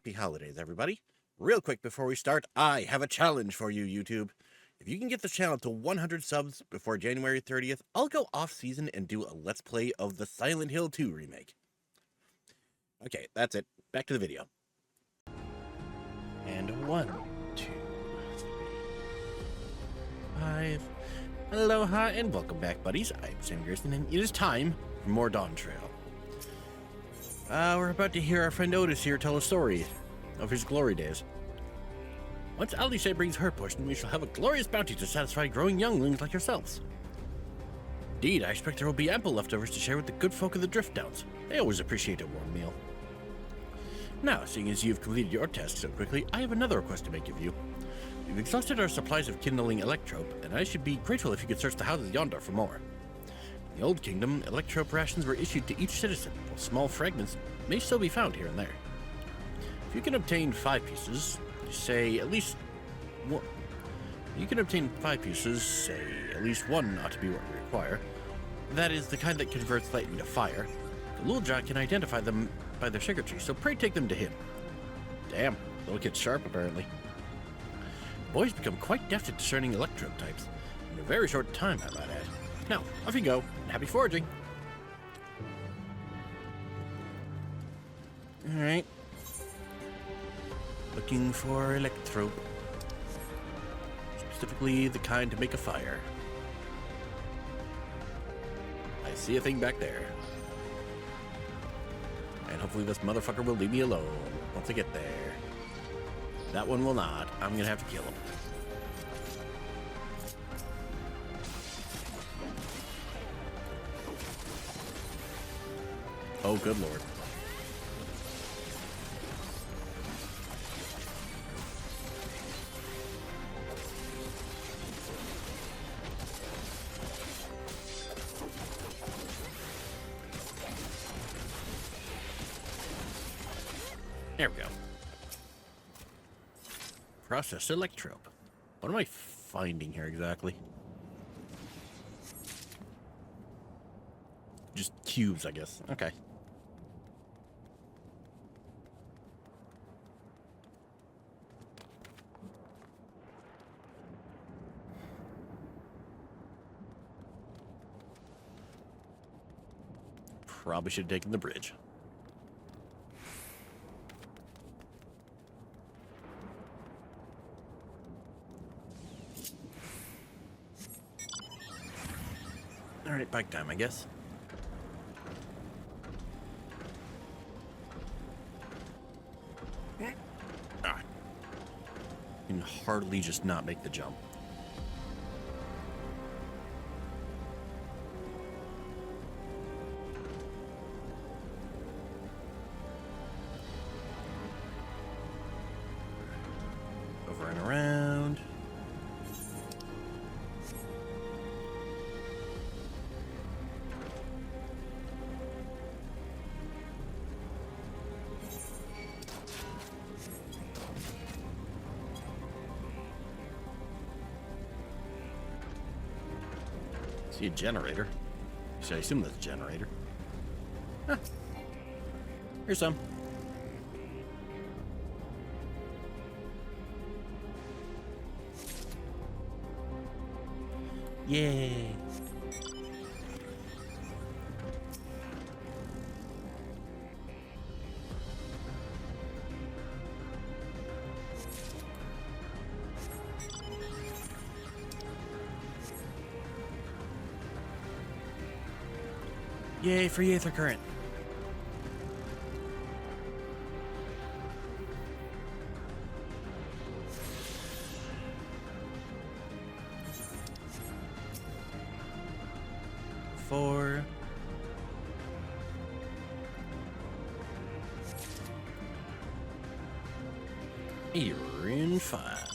happy holidays, everybody. Real quick before we start, I have a challenge for you, YouTube. If you can get the channel to 100 subs before January 30th, I'll go off-season and do a Let's Play of the Silent Hill 2 remake. Okay, that's it. Back to the video. And 1, 2, 3, 5. Aloha and welcome back, buddies. I'm Sammy Grayson, and it is time for more Dawn Trail. We're about to hear our friend Otis here tell a story of his glory days. Once Alice brings her portion, we shall have a glorious bounty to satisfy growing younglings like yourselves. Indeed, I expect there will be ample leftovers to share with the good folk of the Drift Downs. They always appreciate a warm meal. Now, seeing as you've completed your task so quickly, I have another request to make of you. We've exhausted our supplies of kindling electrope, and I should be grateful if you could search the houses yonder for more. In the Old Kingdom, electrope rations were issued to each citizen, while small fragments may still be found here and there. If you can obtain 5 pieces, say at least one. You can obtain 5 pieces, say at least one ought to be what we require. That is the kind that converts lightning to fire. The little Jack can identify them by their secretary, so pray take them to him. Damn, little kid's sharp apparently. The boy's become quite deft at discerning electrode types in a very short time, I might add. Now, off you go, and happy foraging. Alright. Looking for electrope. Specifically the kind to make a fire. I see a thing back there. And hopefully this motherfucker will leave me alone once I get there. That one will not. I'm gonna have to kill him. Oh, good lord. There we go. Processed electrope. What am I finding here exactly? Just cubes, I guess. Okay. Probably should have taken the bridge. Alright, bike time, I guess. Ah. Can hardly just not make the jump. Over and around. See a generator. So I assume that's a generator. Huh. Here's some. Yay. Yay, free Aether Current. Four. You're in 5.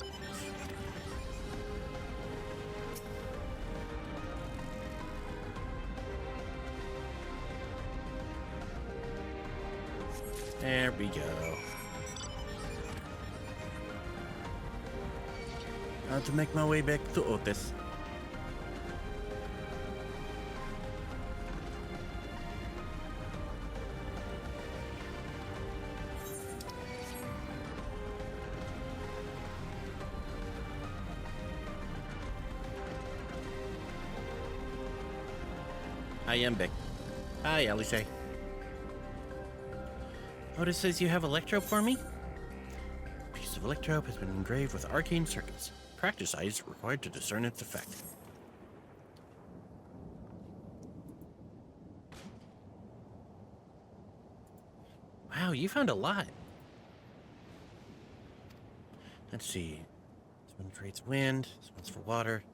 There we go. Now to make my way back to Otis. I am Beck. Hi, Alice. Otis says you have electrope for me? A piece of electrope has been engraved with arcane circuits. Practice eyes required to discern its effect. Wow, you found a lot. Let's see. This one creates wind, this one's for water.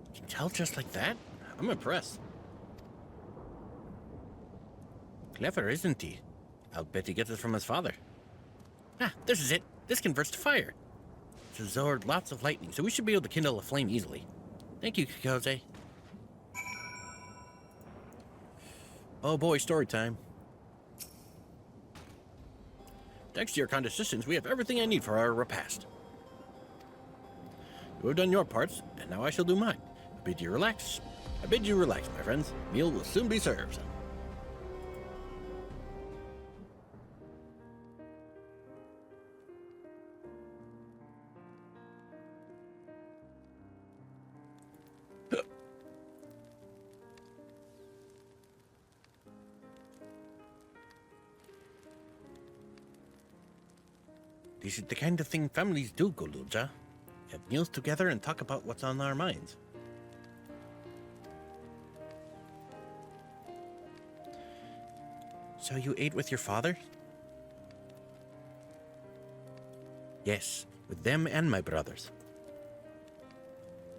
You can tell just like that? I'm impressed. Clever, isn't he? I'll bet he gets it from his father. Ah, this is it. This converts to fire. It's absorbed lots of lightning, so we should be able to kindle a flame easily. Thank you, Kikoze. Oh boy, story time. Thanks to your kind assistance, we have everything I need for our repast. You have done your parts, and now I shall do mine. I bid you relax. I bid you relax, my friends. Meal will soon be served. This is the kind of thing families do, Golulja. Have meals together and talk about what's on our minds. So you ate with your father? Yes, with them and my brothers.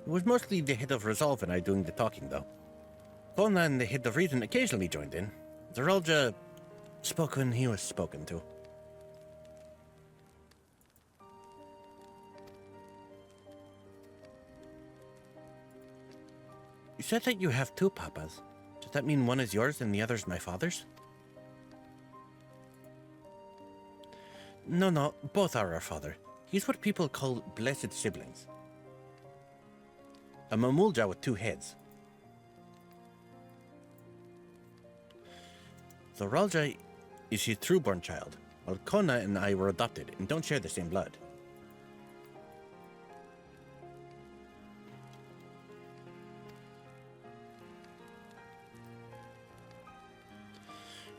It was mostly the head of Resolve and I doing the talking, though. Kona and the head of Reason occasionally joined in. Zaralja spoke when he was spoken to. You said that you have two papas. Does that mean one is yours and the other's my father's? No, both are our father. He's what people call blessed siblings. A Mamulja with two heads. Zoralja is his true-born child, while Kona and I were adopted and don't share the same blood.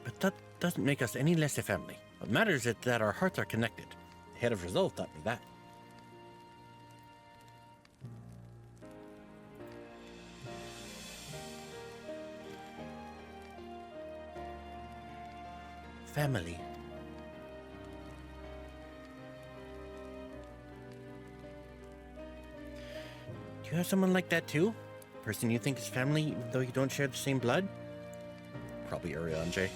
But that doesn't make us any less a family. What matters is that our hearts are connected. The head of Resolve taught me that. Family. Do you have someone like that too? A person you think is family even though you don't share the same blood? Probably Urianjay.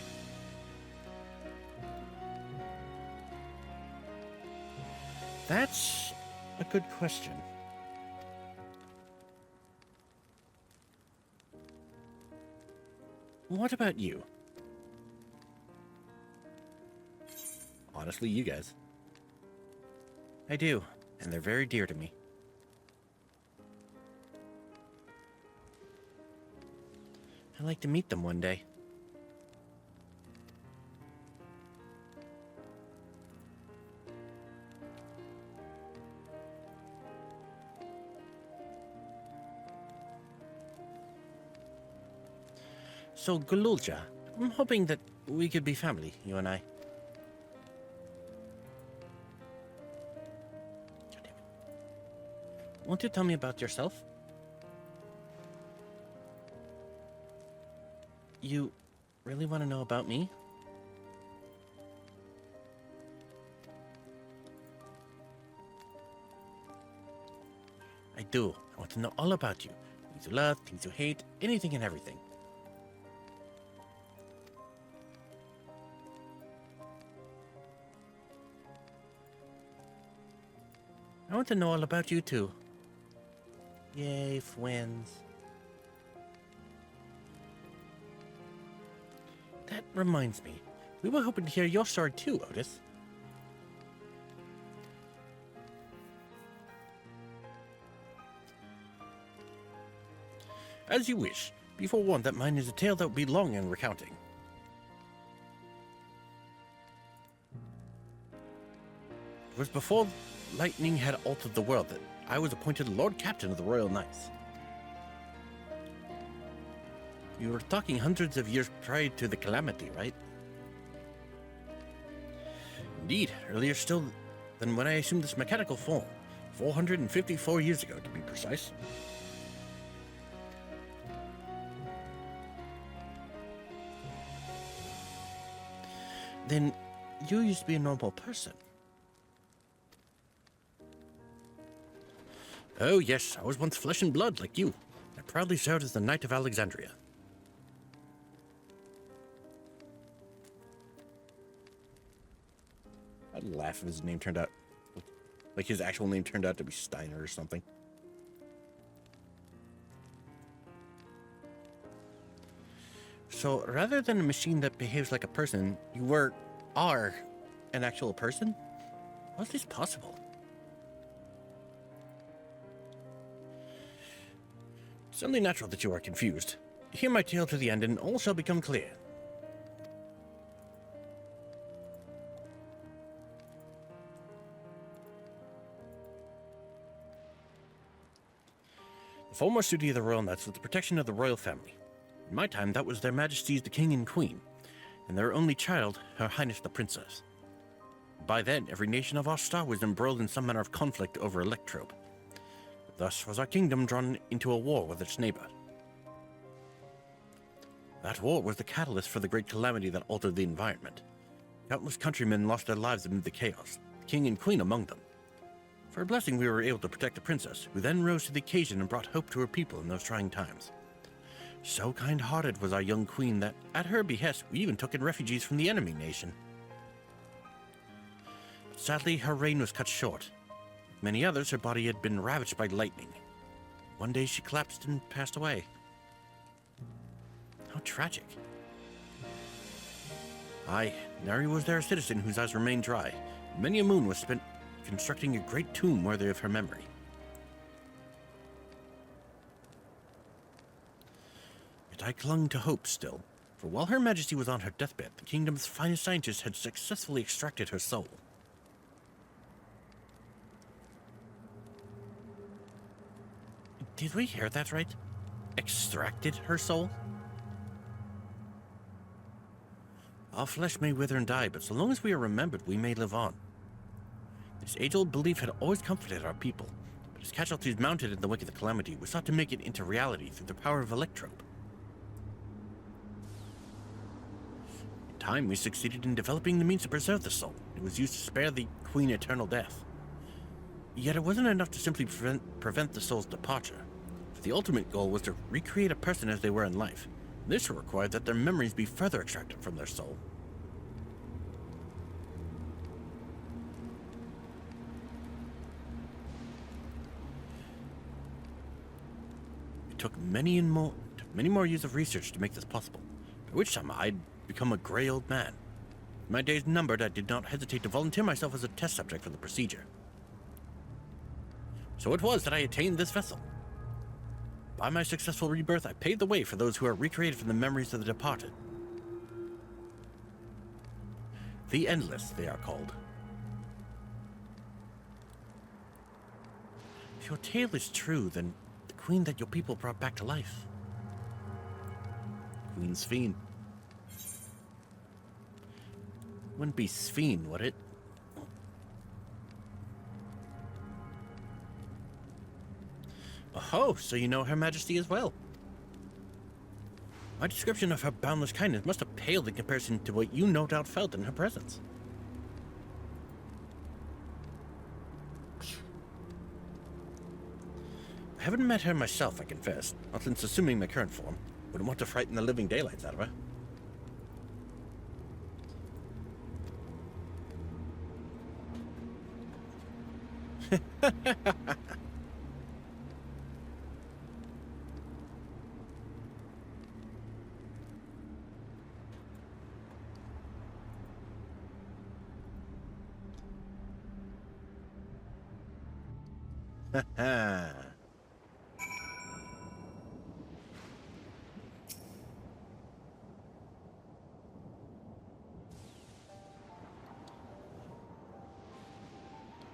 That's a good question. What about you? Honestly, you guys. I do, and they're very dear to me. I'd like to meet them one day. So, Gululja, I'm hoping that we could be family, you and I. God damn it. Won't you tell me about yourself? You really want to know about me? I do. I want to know all about you. Things you love, things you hate, anything and everything. I want to know all about you too. Yay, friends. That reminds me. We were hoping to hear your story too, Otis. As you wish. Be forewarned that mine is a tale that will be long in recounting. It was before lightning had altered the world that I was appointed Lord Captain of the Royal Knights. You were talking hundreds of years prior to the calamity, right? Indeed, earlier still than when I assumed this mechanical form. 454 years ago, to be precise. Then, you used to be a normal person. Oh yes, I was once flesh and blood like you. I proudly served as the Knight of Alexandria. I'd laugh if his name turned out... like his actual name turned out to be Steiner or something. So, rather than a machine that behaves like a person, you are an actual person? How is this possible? It's only natural that you are confused. Hear my tale to the end and all shall become clear. The foremost duty of the Royal Knights was the protection of the royal family. In my time, that was their Majesties the King and Queen, and their only child, Her Highness the Princess. By then, every nation of our star was embroiled in some manner of conflict over Electrope. Thus was our kingdom drawn into a war with its neighbor. That war was the catalyst for the great calamity that altered the environment. Countless countrymen lost their lives amid the chaos, the king and queen among them. For a blessing, we were able to protect the princess, who then rose to the occasion and brought hope to her people in those trying times. So kind-hearted was our young queen that, at her behest, we even took in refugees from the enemy nation. But sadly, her reign was cut short. Like many others, her body had been ravaged by lightning. One day she collapsed and passed away. How tragic. Aye, nary was there a citizen whose eyes remained dry. Many a moon was spent constructing a great tomb worthy of her memory. Yet I clung to hope still, for while Her Majesty was on her deathbed, the kingdom's finest scientists had successfully extracted her soul. Did we hear that right? Extracted her soul? Our flesh may wither and die, but so long as we are remembered, we may live on. This age-old belief had always comforted our people, but as casualties mounted in the wake of the calamity, we sought to make it into reality through the power of Electrope. In time, we succeeded in developing the means to preserve the soul. It was used to spare the Queen eternal death. Yet it wasn't enough to simply prevent the soul's departure, for the ultimate goal was to recreate a person as they were in life. This required that their memories be further extracted from their soul. It took many more years of research to make this possible, by which time I'd become a gray old man. My days numbered, I did not hesitate to volunteer myself as a test subject for the procedure. So it was that I attained this vessel. By my successful rebirth, I paved the way for those who are recreated from the memories of the departed. The Endless, they are called. If your tale is true, then the queen that your people brought back to life. Queen Sphene. Wouldn't be Sphene, would it? Oh, so you know Her Majesty as well. My description of her boundless kindness must have paled in comparison to what you no doubt felt in her presence. I haven't met her myself, I confess, not since assuming my current form. Wouldn't want to frighten the living daylights out of her.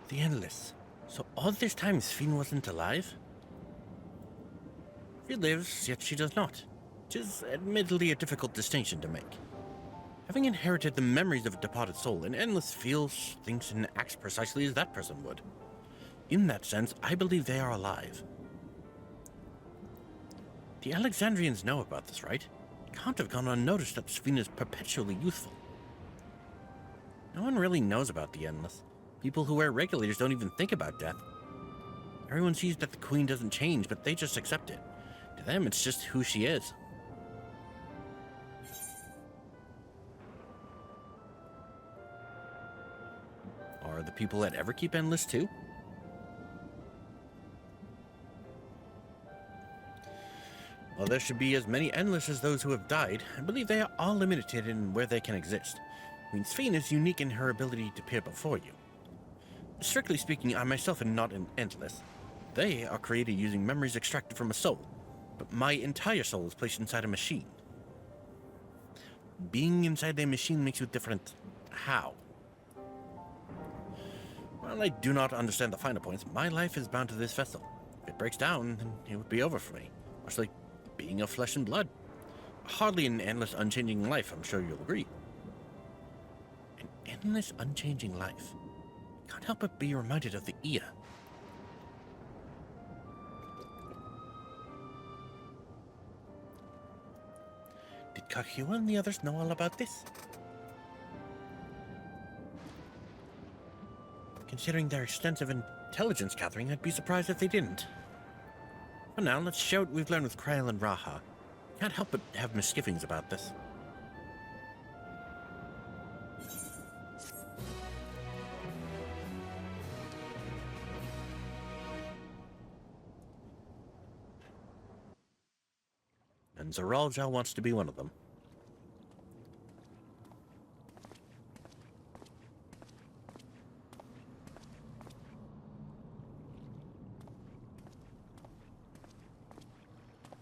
The Endless. So all this time Sphene wasn't alive? She lives, yet she does not. which is admittedly a difficult distinction to make. Having inherited the memories of a departed soul, an endless feels, thinks, and acts precisely as that person would. In that sense, I believe they are alive. The Alexandrians know about this, right? It can't have gone unnoticed that Sphene is perpetually youthful. No one really knows about the Endless. People who wear regulators don't even think about death. Everyone sees that the Queen doesn't change, but they just accept it. To them, it's just who she is. Are the people that ever keep Endless too? While there should be as many Endless as those who have died, I believe they are all limited in where they can exist. Queen Sphene is unique in her ability to appear before you. Strictly speaking, I myself am not an Endless. They are created using memories extracted from a soul, but my entire soul is placed inside a machine. Being inside a machine makes you different. How? While I do not understand the finer points, my life is bound to this vessel. If it breaks down, then it would be over for me. Much like being of flesh and blood. Hardly an endless, unchanging life, I'm sure you'll agree. An endless, unchanging life. Can't help but be reminded of the ear. Did Kakiwa and the others know all about this? Considering their extensive intelligence gathering, I'd be surprised if they didn't. For now, let's share what we've learned with Krail and Raha. Can't help but have misgivings about this. And Zeralja wants to be one of them.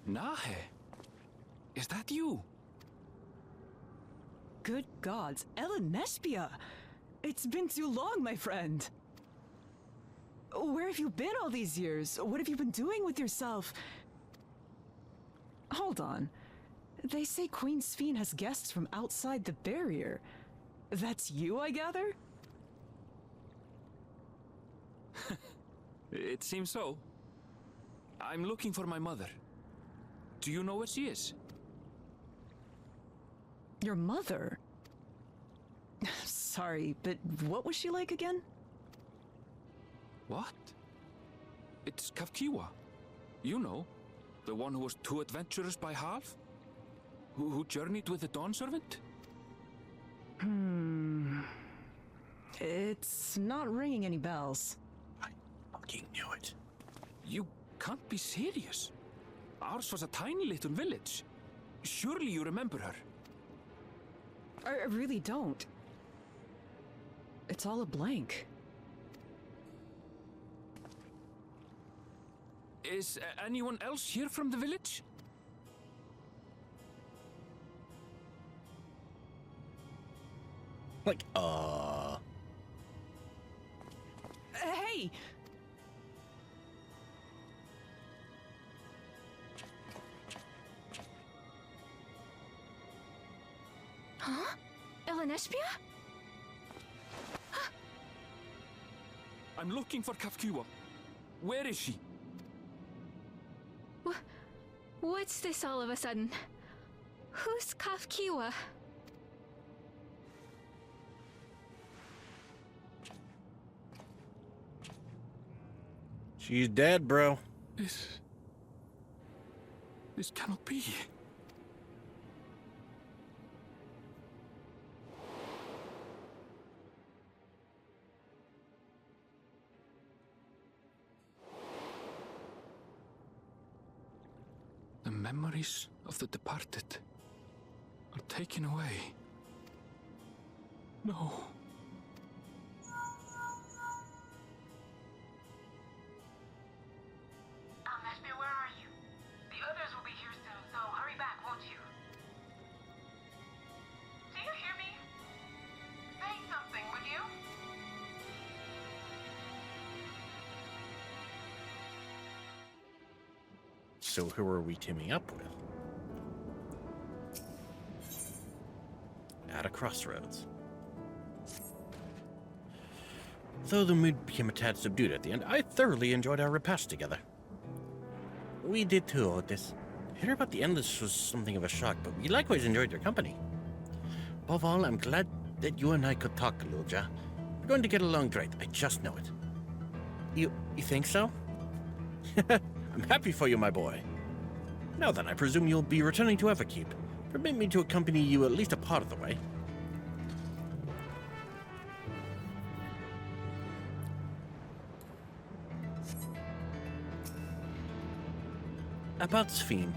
Nahe, is that you? Good gods, Elenespia! It's been too long, my friend. Where have you been all these years? What have you been doing with yourself? Hold on. They say Queen Sphene has guests from outside the barrier. That's you, I gather? It seems so. I'm looking for my mother. Do you know where she is? Your mother? Sorry, but what was she like again? What? It's Kavkiwa. You know, the one who was too adventurous by half? Who journeyed with the Dawn Servant? It's not ringing any bells. I fucking knew it. You can't be serious. Ours was a tiny little village. Surely you remember her. I really don't. It's all a blank. Is anyone else here from the village? Like, Hey! Huh? Elenespia? I'm looking for Kavkiwa. Where is she? What's this all of a sudden? Who's Kafkiwa? she's dead, bro. This cannot be. The memories of the departed are taken away. No. Alneshby, where are you? The others will be here soon, so hurry back, won't you? Do you hear me? Say something, would you? So who are we teaming up with? crossroads. Though the mood became a tad subdued at the end, I thoroughly enjoyed our repast together. We did too, Otis. Hearing about the Endless was something of a shock, but we likewise enjoyed your company. Above all, I'm glad that you and I could talk, Lulja. We're going to get along great, I just know it. You think so? I'm happy for you, my boy. Now then, I presume you'll be returning to Everkeep. Permit me to accompany you at least a part of the way. About Sphene.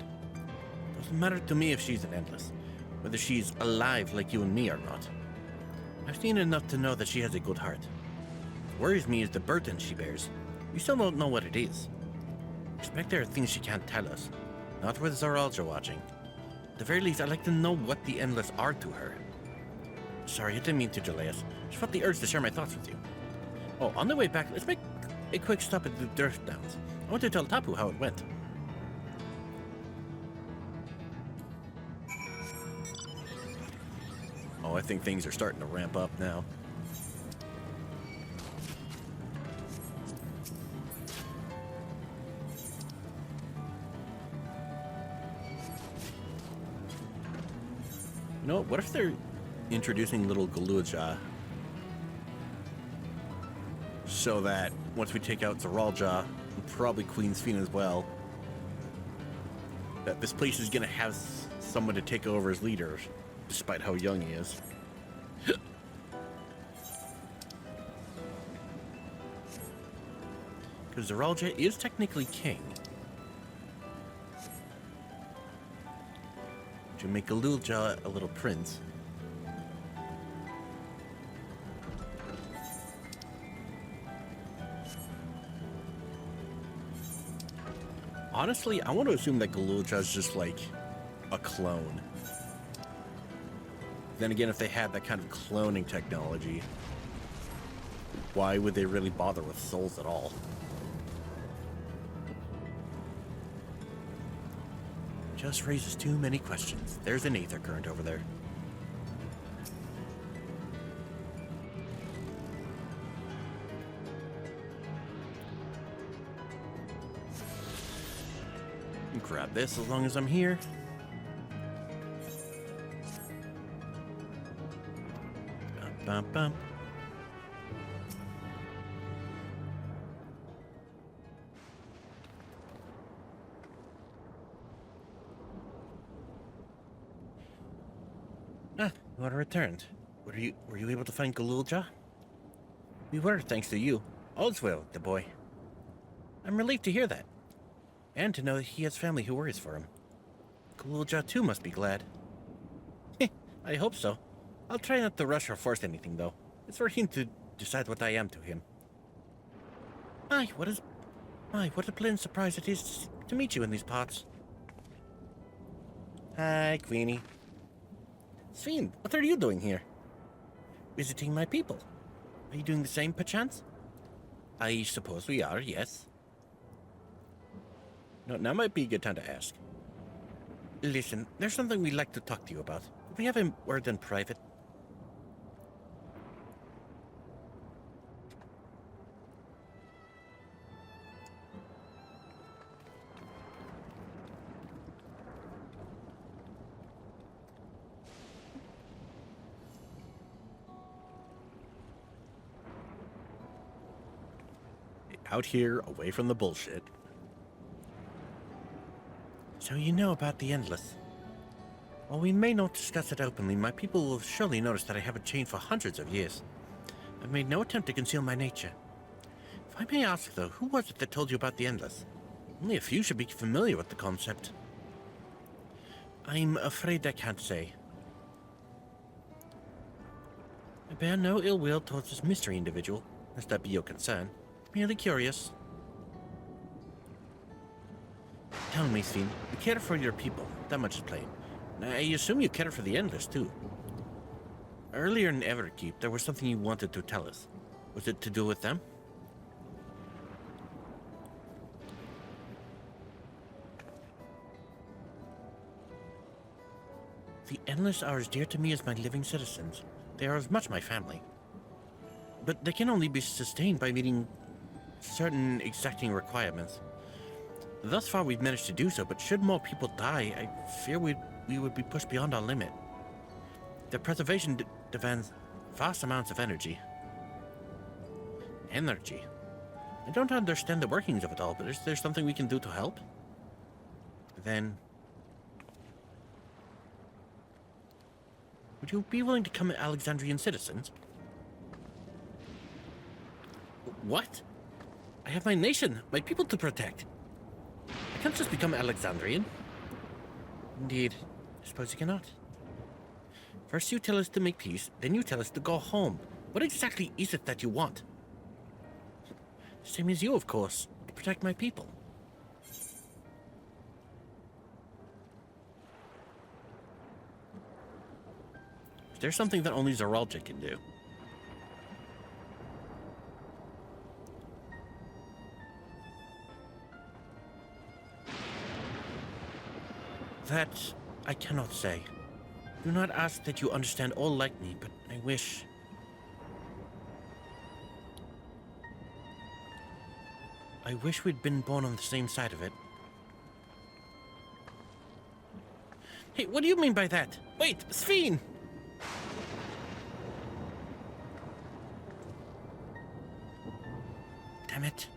Doesn't matter to me if she's an Endless, whether she's alive like you and me or not. I've seen enough to know that she has a good heart. What worries me is the burden she bears. We still don't know what it is. I expect there are things she can't tell us, not with Zoralja watching. At the very least, I'd like to know what the Endless are to her. Sorry, I didn't mean to delay us. Just felt the urge to share my thoughts with you. Oh, on the way back, let's make a quick stop at the Dirt Downs. I want to tell Tapu how it went. Oh, I think things are starting to ramp up now. You know, what if they're introducing little Galuja so that once we take out Zoralja, and probably Queen Sphene as well, that this place is gonna have someone to take over as leader, despite how young he is. Because Zoralja is technically king. To make Galuja a little prince. Honestly, I want to assume that Galuja is just like a clone. Then again, if they had that kind of cloning technology, why would they really bother with souls at all? Just raises too many questions. There's an aether current over there. Grab this as long as I'm here. Bum, bum, bum. Ah, you are returned. Were you able to find Galuja? We were, thanks to you. All's well, the boy. I'm relieved to hear that. And to know that he has family who worries for him. Galuja too must be glad. I hope so. I'll try not to rush or force anything, though. It's for him to decide what I am to him. What a pleasant surprise it is to meet you in these parts. Hi, Queenie. Sphene, what are you doing here? Visiting my people. Are you doing the same, perchance? I suppose we are, yes. No, now might be a good time to ask. Listen, there's something we'd like to talk to you about. Could we have a word in private? Out here, away from the bullshit. So you know about the Endless. While we may not discuss it openly, my people will surely notice that I haven't changed for hundreds of years. I've made no attempt to conceal my nature. If I may ask, though, who was it that told you about the Endless? Only a few should be familiar with the concept. I'm afraid I can't say. I bear no ill will towards this mystery individual, lest that be your concern. Merely curious. Tell me, Sphene, you care for your people. That much is plain. I assume you care for the Endless, too. Earlier in Everkeep, there was something you wanted to tell us. Was it to do with them? The endless are as dear to me as my living citizens. They are as much my family. But they can only be sustained by meeting certain exacting requirements. Thus far we've managed to do so, but should more people die, I fear we would be pushed beyond our limit. Their preservation demands vast amounts of energy. Energy? I don't understand the workings of it all, but is there something we can do to help? Then... would you be willing to become Alexandrian citizens? What? I have my nation, my people to protect. I can't just become Alexandrian. Indeed, I suppose you cannot. First you tell us to make peace, then you tell us to go home. What exactly is it that you want? Same as you, of course, to protect my people. There's something that only Zeralja can do. That I cannot say. Do not ask that you understand all like me, but I wish... I wish we'd been born on the same side of it. Hey, what do you mean by that? Wait, Sphene! Damn it.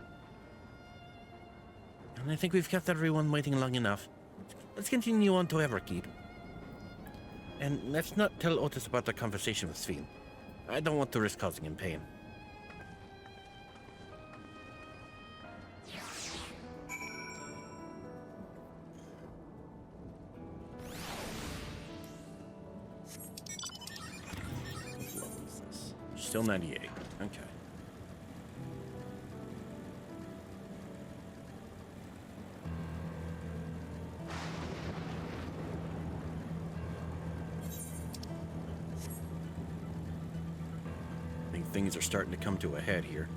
And I think we've kept everyone waiting long enough. Let's continue on to Everkeep. And let's not tell Otis about the conversation with Sphene. I don't want to risk causing him pain. Still 98. Okay. I think things are starting to come to a head here.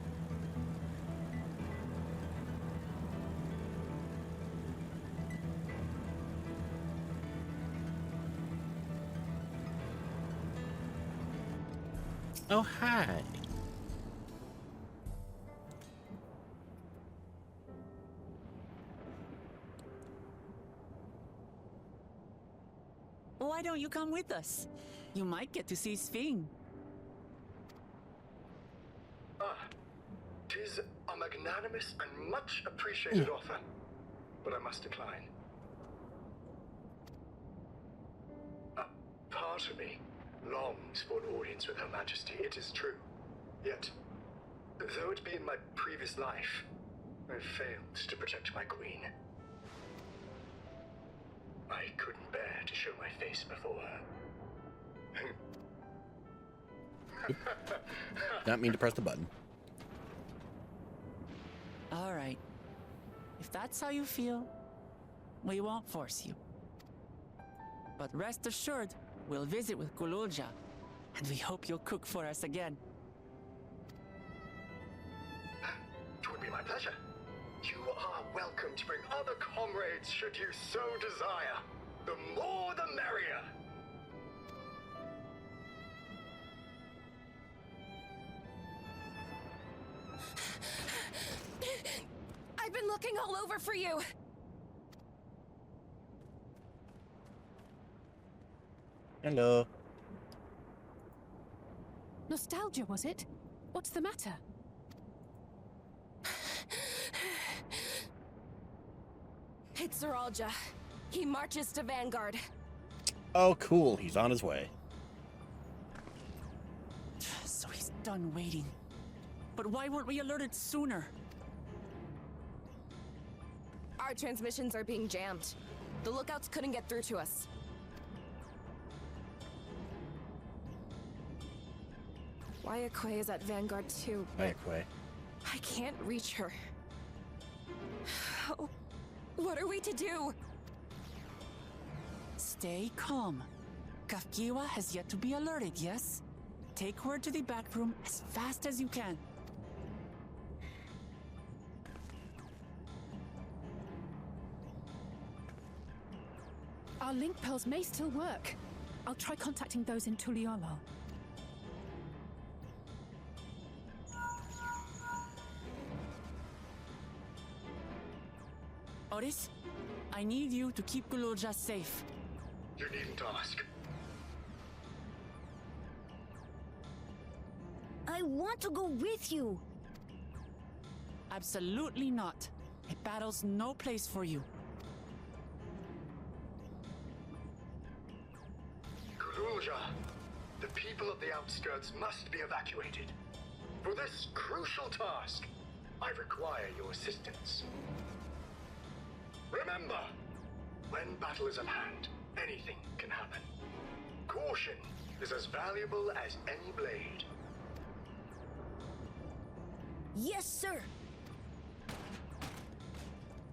Oh, hi. Why don't you come with us? You might get to see Sphene. Tis a magnanimous and much appreciated offer, but I must decline. A part of me longs for an audience with Her Majesty, it is true. Yet, though it be in my previous life, I failed to protect my queen. I couldn't bear to show my face before her. Not mean to press the button. All right. If that's how you feel, we won't force you. But rest assured, we'll visit with Kululja, and we hope you'll cook for us again. It would be my pleasure. You are welcome to bring other comrades should you so desire. The more the merrier. I've been looking all over for you. Hello. Nostalgia, was it? What's the matter? It's Zeralja. He marches to Vanguard. Oh, cool. He's on his way. So he's done waiting. But why weren't we alerted sooner? Our transmissions are being jammed. The lookouts couldn't get through to us. Wayakwe is at Vanguard too. Wayakwe. I can't reach her. What are we to do? Stay calm. Kafkiwa has yet to be alerted, yes? Take her to the back room as fast as you can. Our link pearls may still work. I'll try contacting those in Tuliyola. Otis, I need you to keep Guloja safe. You needn't ask. I want to go with you. Absolutely not. A battle's no place for you. Kululja, the people of the outskirts must be evacuated. For this crucial task, I require your assistance. Remember, when battle is at hand, anything can happen. Caution is as valuable as any blade. Yes, sir.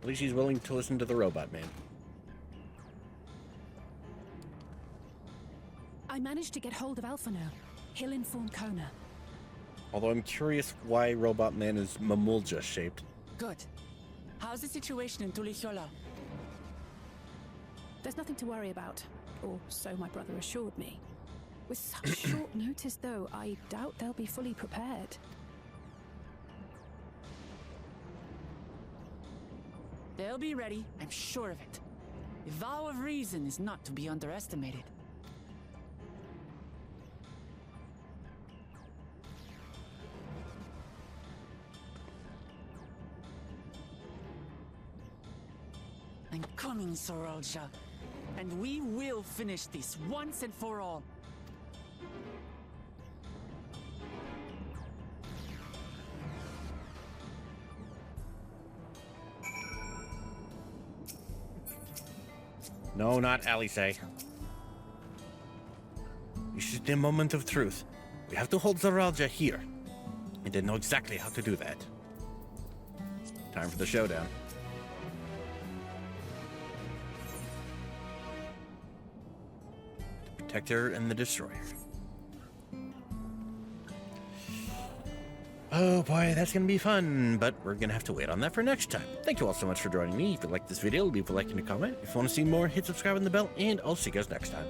At least he's willing to listen to the robot man. I managed to get hold of Alphano. He'll inform Kona. Although I'm curious why Robot Man is Mamulja shaped. Good. How's the situation in Tuliyola? There's nothing to worry about, or so my brother assured me. With such short notice, though, I doubt they'll be fully prepared. They'll be ready, I'm sure of it. The vow of reason is not to be underestimated. I'm coming, Sorolja, and we will finish this once and for all. No, not Alice. This is the moment of truth. We have to hold Zoralja here. I didn't know exactly how to do that. Time for the showdown. The Protector and the Destroyer. Oh boy, that's gonna be fun, but we're gonna have to wait on that for next time. Thank you all so much for joining me. If you liked this video, leave a like and a comment. If you want to see more, hit subscribe and the bell, and I'll see you guys next time.